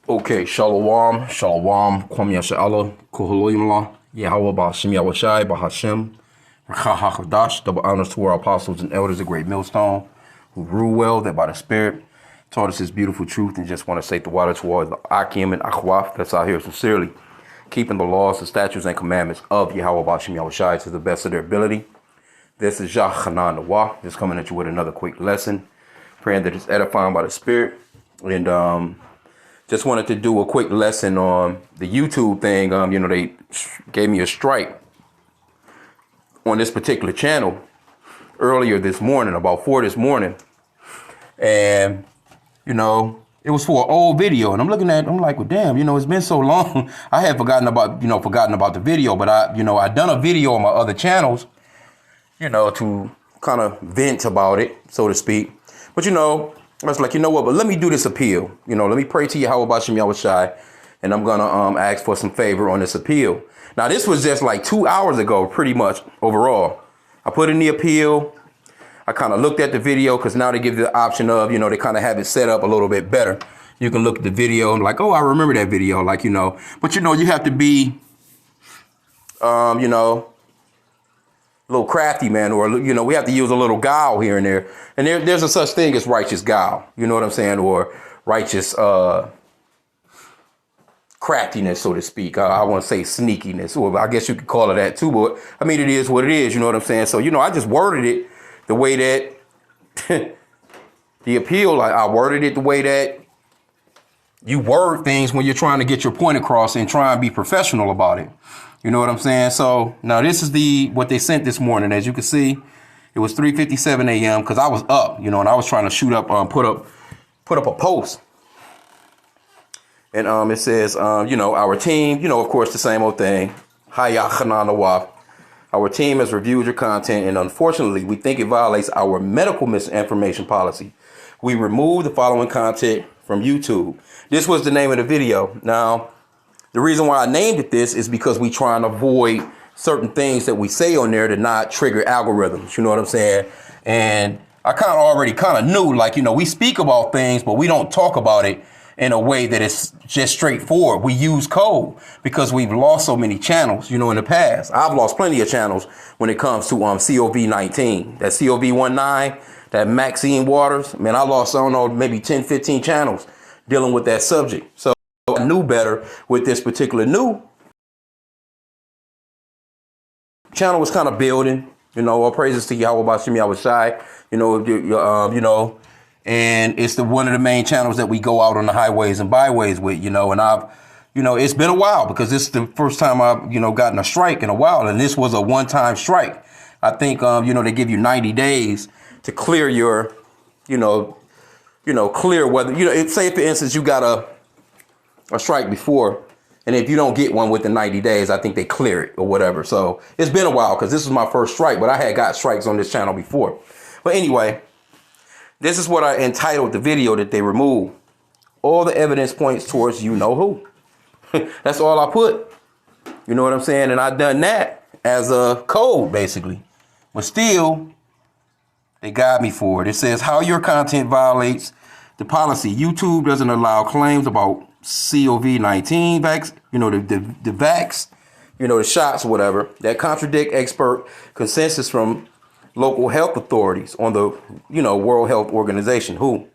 Okay, Shalom, Shalom, Kwam Yasha'Allah, Kuhulimla, Yahweh Ba'ashim Yahweh Bahashim, Rakha double honors to our apostles and elders of Great Millstone, who rule well, that by the Spirit taught us His beautiful truth, and just want to say the water towards the H.I.M and Akhwaf that's out here sincerely, keeping the laws, the statutes, and commandments of Yahweh Ba'ashim Yahweh to the best of their ability. This is Yachanan Nawah, just coming at you with another quick lesson, praying that it's edifying by the Spirit, and just wanted to do a quick lesson on the YouTube thing. They gave me a strike on this particular channel earlier this morning, about 4 this morning. And, it was for an old video. And I'm looking at it, I'm like, well, damn, it's been so long. I had forgotten about the video. But I done a video on my other channels, to kind of vent about it, so to speak. But, I was like, but let me do this appeal. Let me pray to Yahweh Ba'ashim Yahweh, and I'm going to ask for some favor on this appeal. Now, this was just like 2 hours ago, pretty much, overall. I put in the appeal. I kind of looked at the video, because now they give you the option of, they kind of have it set up a little bit better. You can look at the video and like, oh, I remember that video, But, you have to be, a little crafty, man, or, we have to use a little guile here and there. And there's a such thing as righteous guile, you know what I'm saying? Or righteous craftiness, so to speak. I want to say sneakiness, or I guess you could call it that too. But I mean, it is what it is, you know what I'm saying? So, I just worded it the way that the appeal, I worded it the way that you word things when you're trying to get your point across and try and be professional about it. You know what I'm saying? So now this is what they sent this morning. As you can see, it was 3:57 a.m. because I was up, and I was trying to shoot up, put up a post. And it says, our team, of course, the same old thing. Our team has reviewed your content, and unfortunately, we think it violates our medical misinformation policy. We removed the following content from YouTube. This was the name of the video. Now, the reason why I named it this is because we try and avoid certain things that we say on there to not trigger algorithms. You know what I'm saying? And I already knew, we speak about things, but we don't talk about it in a way that is just straightforward. We use code because we've lost so many channels, in the past. I've lost plenty of channels when it comes to COV19, that COV19, that Maxine Waters. Man, I lost, maybe 10, 15 channels dealing with that subject. So I knew better with this particular new channel was kind of building, all praises to Yahweh Ba'ashim Yahweh, and it's one of the main channels that we go out on the highways and byways with, and I've, it's been a while because this is the first time I've, gotten a strike in a while. And this was a one-time strike. I think, they give you 90 days to clear your, clear whether, say for instance, you got a strike before, and if you don't get one within 90 days, I think they clear it or whatever. So it's been a while because this was my first strike, but I had got strikes on this channel before. But anyway, this is what I entitled the video that they removed. All the evidence points towards who. That's all I put. You know what I'm saying? And I done that as a code, basically. But still, they got me for it. It says how your content violates the policy. YouTube doesn't allow claims about COVID-19 vax, the vax, the shots, whatever, that contradict expert consensus from local health authorities on the, World Health Organization, WHO.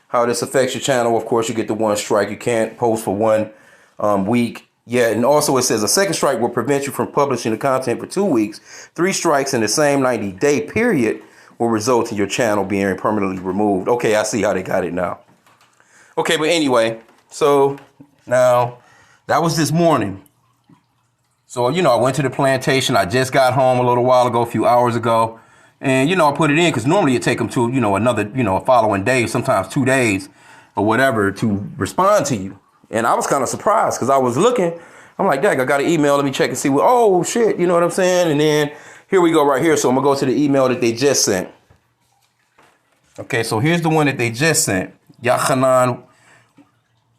How this affects your channel. Of course, you get the one strike. You can't post for 1 week. Yeah. And also it says a second strike will prevent you from publishing the content for 2 weeks. 3 strikes in the same 90-day period will result in your channel being permanently removed. Okay. I see how they got it now. Okay. But anyway, so now that was this morning. So, I went to the plantation. I just got home a little while ago, a few hours ago. And, I put it in because normally it take them to, another, a following day, sometimes 2 days or whatever to respond to you. And I was kind of surprised because I was looking. I'm like, dang, I got an email. Let me check and see what, oh, shit. You know what I'm saying? And then here we go right here. So I'm going to go to the email that they just sent. Okay, so here's the one that they just sent. Yachanan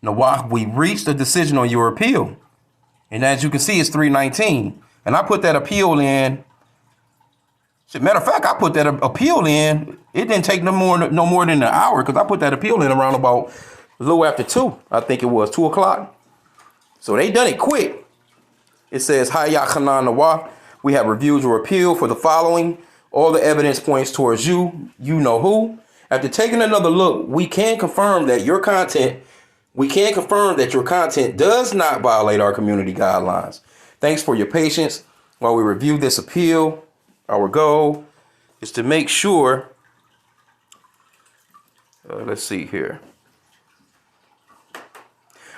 Nawah, we reached a decision on your appeal. And as you can see, it's 3:19. And I put that appeal in. Matter of fact, I put that appeal in. It didn't take no more than an hour because I put that appeal in around about a little after 2. I think it was 2 o'clock. So they done it quick. It says, Hayat Khanan Nawah. We have reviewed your appeal for the following. All the evidence points towards you know who. After taking another look, we can confirm that your content does not violate our community guidelines. Thanks for your patience while we review this appeal. Our goal is to make sure, let's see here.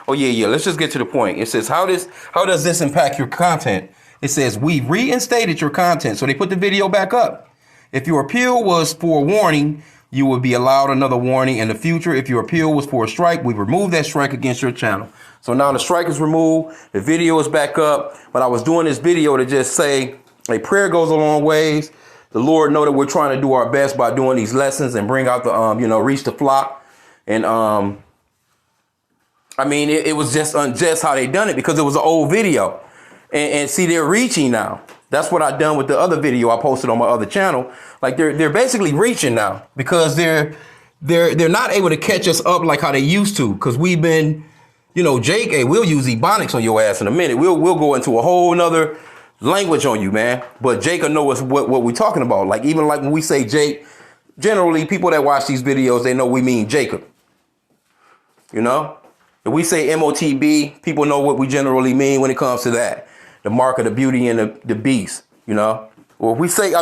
Oh, yeah. Let's just get to the point. It says, how does this impact your content? It says, we reinstated your content. So they put the video back up. If your appeal was for a warning, you will be allowed another warning in the future. If your appeal was for a strike, we removed that strike against your channel. So now the strike is removed. The video is back up. But I was doing this video to just say a prayer goes a long ways. The Lord know that we're trying to do our best by doing these lessons and bring out the, reach the flock. And, I mean, it was just unjust how they done it because it was an old video. And see, they're reaching now. That's what I done with the other video I posted on my other channel. Like they're basically reaching now because they're not able to catch us up like how they used to. Because we've been, Jake, hey, we'll use Ebonics on your ass in a minute. We'll go into a whole nother language on you, man. But Jake will know us what we're talking about. Like even like when we say Jake, generally people that watch these videos, they know we mean Jacob. If we say MOTB, people know what we generally mean when it comes to that. The mark of the beauty and the beast, Or if we say,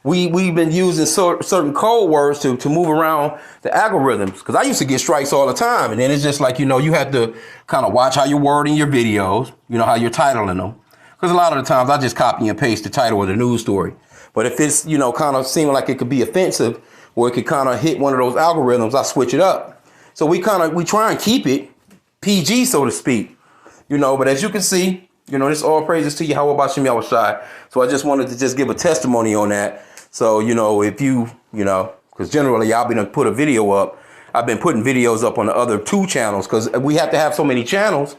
we've been using certain code words to move around the algorithms. Because I used to get strikes all the time. And then it's just like, you have to kind of watch how you're wording your videos, how you're titling them. Because a lot of the times I just copy and paste the title of the news story. But if it's, kind of seeming like it could be offensive or it could kind of hit one of those algorithms, I switch it up. So we try and keep it PG, so to speak, but as you can see, this all praises to Yahweh Bashim Yahushai. So I just wanted to just give a testimony on that. So, if because generally I'll be to put a video up. I've been putting videos up on the other 2 channels because we have to have so many channels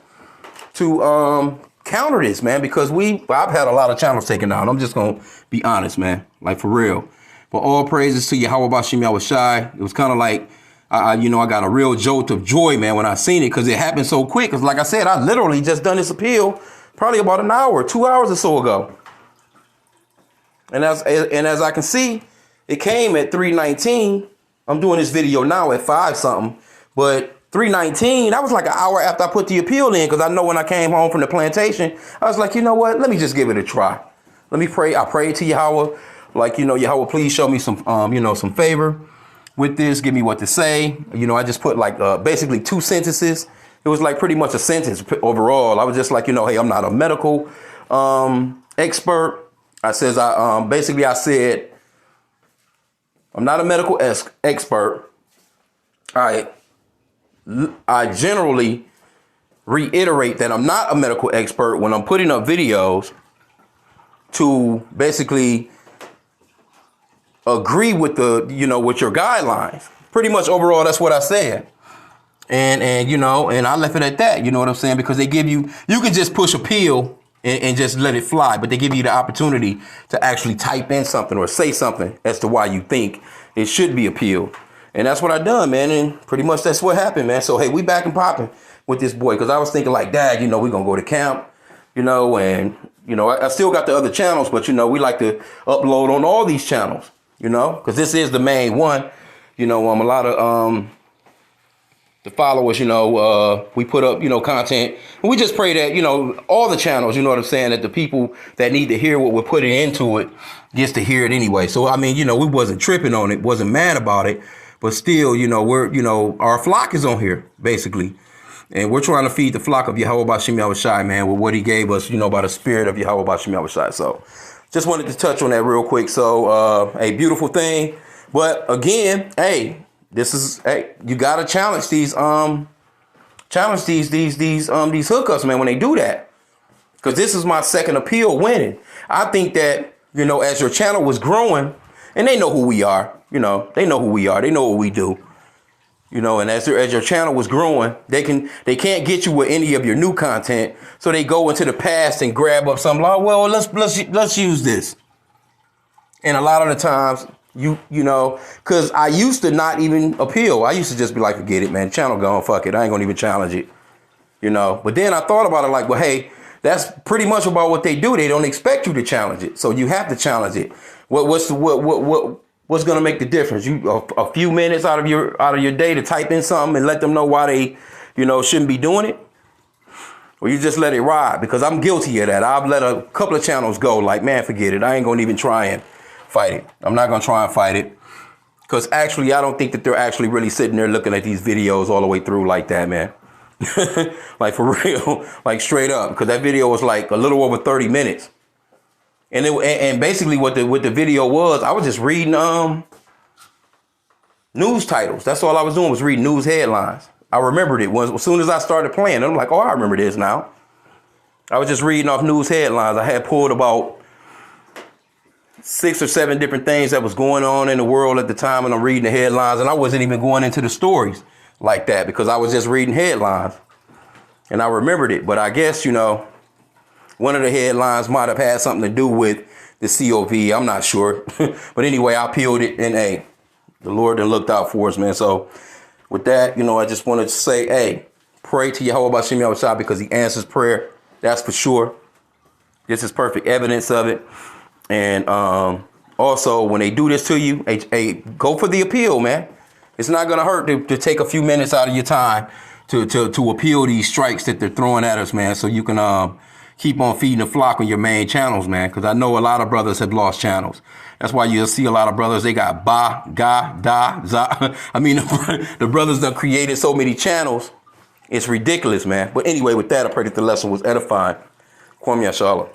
to counter this, man, because I've had a lot of channels taken down. I'm just going to be honest, man, like for real. But all praises to Yahweh Bashim Yahushai. It was kind of like, I got a real jolt of joy, man, when I seen it because it happened so quick. Because like I said, I literally just done this appeal probably about an hour, 2 hours or so ago. And as I can see, it came at 3:19. I'm doing this video now at 5 something. But 3:19, that was like an hour after I put the appeal in because I know when I came home from the plantation, I was like, you know what? Let me just give it a try. Let me pray. I prayed to Yahweh. Like, Yahweh, please show me some, some favor with this, give me what to say. I just put like basically 2 sentences. It was like pretty much a sentence overall. I was just like, hey, I'm not a medical expert. I said, I'm not a medical expert. I generally reiterate that I'm not a medical expert when I'm putting up videos to basically agree with with your guidelines. Pretty much overall, that's what I said. And I left it at that, you know what I'm saying? Because they give you can just push appeal and just let it fly. But they give you the opportunity to actually type in something or say something as to why you think it should be appealed. And that's what I done, man. And pretty much that's what happened, man. So, hey, we back and popping with this boy. Because I was thinking like, Dad, we're going to go to camp, and, I still got the other channels. But, we like to upload on all these channels. Because this is the main one, a lot of the followers, we put up, content. And we just pray that, all the channels, what I'm saying, that the people that need to hear what we're putting into it gets to hear it anyway. So, I mean, we wasn't tripping on it, wasn't mad about it. But still, we're, our flock is on here, basically. And we're trying to feed the flock of Yahweh Bashim Yahushai, man, with what he gave us, by the spirit of Yahweh Bashim Yahushai. So just wanted to touch on that real quick. So a beautiful thing. But again, hey, you gotta challenge these hookups, man, when they do that. Because this is my second appeal winning. I think that, as your channel was growing, and they know who we are, they know who we are, they know what we do. And as your channel was growing, they can't get you with any of your new content. So they go into the past and grab up something like, well, let's use this. And a lot of the times You know, because I used to not even appeal. I used to just be like, forget it, man. Channel gone, fuck it. I ain't gonna even challenge it. You know, but then I thought about it like, well, hey, that's pretty much about what they do. They don't expect you to challenge it, so you have to challenge it. What's gonna make the difference? You a few minutes out of your day to type in something and let them know why they, you know, shouldn't be doing it, or you just let it ride? Because I'm guilty of that. I've let a couple of channels go. Like, man, forget it. I ain't gonna even try and fight it. I'm not gonna try and fight it. Because actually, I don't think that they're actually really sitting there looking at these videos all the way through like that, man. Like, for real, like straight up. Because that video was like a little over 30 minutes. And basically what the video was, I was just reading news titles. That's all I was doing, was reading news headlines. I remembered it as soon as I started playing. I'm like, oh, I remember this now. I was just reading off news headlines. I had pulled about 6 or 7 different things that was going on in the world at the time, and I'm reading the headlines, and I wasn't even going into the stories like that because I was just reading headlines, and I remembered it. But I guess, you know, one of the headlines might have had something to do with the COV. I'm not sure. But anyway, I peeled it, and hey, the Lord done looked out for us, man. So with that, you know, I just wanted to say, hey, pray to Yahweh Bashim Yahushua, because he answers prayer. That's for sure. This is perfect evidence of it. And also, when they do this to you, hey, go for the appeal, man. It's not going to hurt to take a few minutes out of your time to appeal these strikes that they're throwing at us, man, so you can keep on feeding the flock on your main channels, man, because I know a lot of brothers have lost channels. That's why you'll see a lot of brothers, they got ba, ga, da, za. I mean, the brothers that created so many channels, it's ridiculous, man. But anyway, with that, I pray that the lesson was edifying. Kwame Yashala.